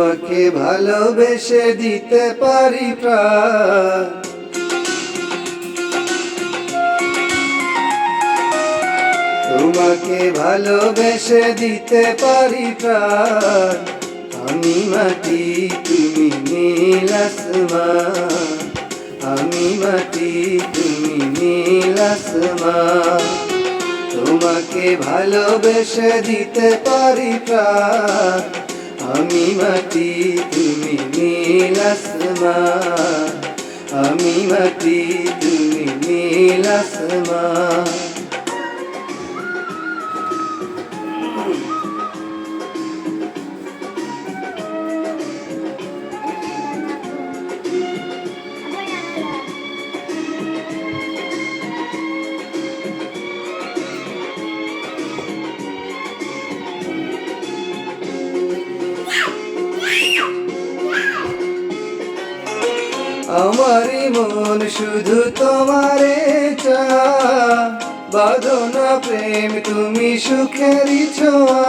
তোমাকে ভালোবেসে দিতে পারি প্রাণ, তোমাকে ভালোবেসে দিতে পারি প্রাণ। আমি মাটি তুমি নীল আসমান, আমি মাটি তুমি নীল আসমান। তোমাকে ভালোবেসে দিতে পারি প্রাণ। আমি মাটি তুমি নীল আসমান, আমি মাটি তুমি নীল আসমান। আমারই মন শুধু তোমারে চায়, বাঁধো না প্রেম তুমি সুখেরই ছোঁয়া।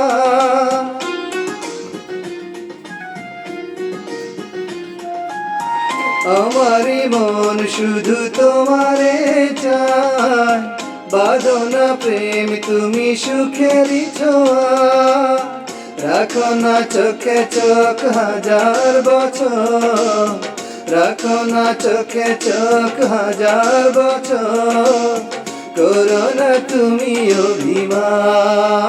আমারই মন শুধু তোমারে চায়, বাঁধো না প্রেম তুমি সুখেরই ছোঁয়া। রাখো না চোখে চোখ হাজার বছর, রাখো না চোখে চোখ হাজার বছর। করো না তুমি অভিমান,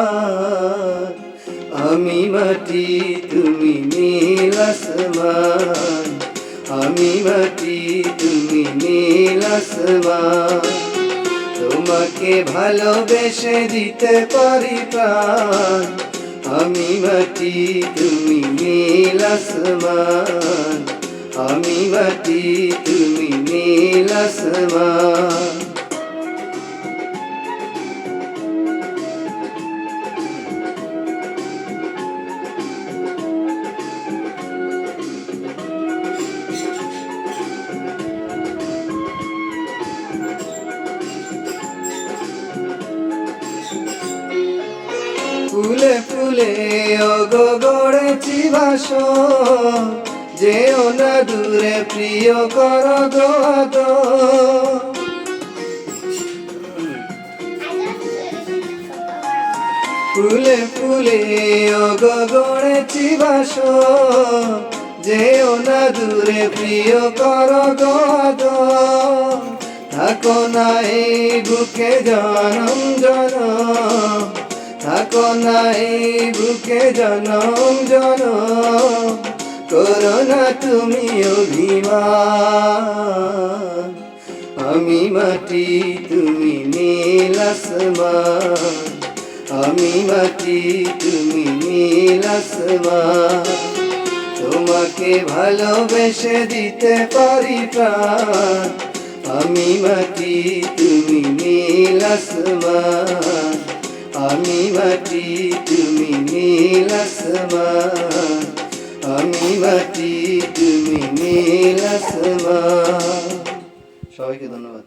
আমি মাটি তুমি নীল আসমান, আমি মাটি তুমি নীল আসমান। তোমাকে ভালোবেসে দিতে পারি প্রাণ। আমি মাটি তুমি নীল আসমান, আমি মাটি তুমি নীল আসমান। ফুলে ফুলে ওগো গড়েছি বাসর, যেও না দূরে প্রিয় কর গত। ফুলে ফুলে ওগো গড়েছি বাসর, যেও না দূরে প্রিয় কর গত। থাকো না এই বুকে জনম জনম, থাকো না এই বুকে জনম জনম। করো না তুমি অভিমান, আমি মাটি তুমি নীল আসমান, আমি মাটি তুমি নীল আসমান। তোমাকে ভালোবেসে দিতে পারি প্রাণ। আমি মাটি তুমি নীল আসমান, আমি মাটি তুমি নীল আসমান, আমি মাটি তুমি নীল আসমান। সবাইকে ধন্যবাদ।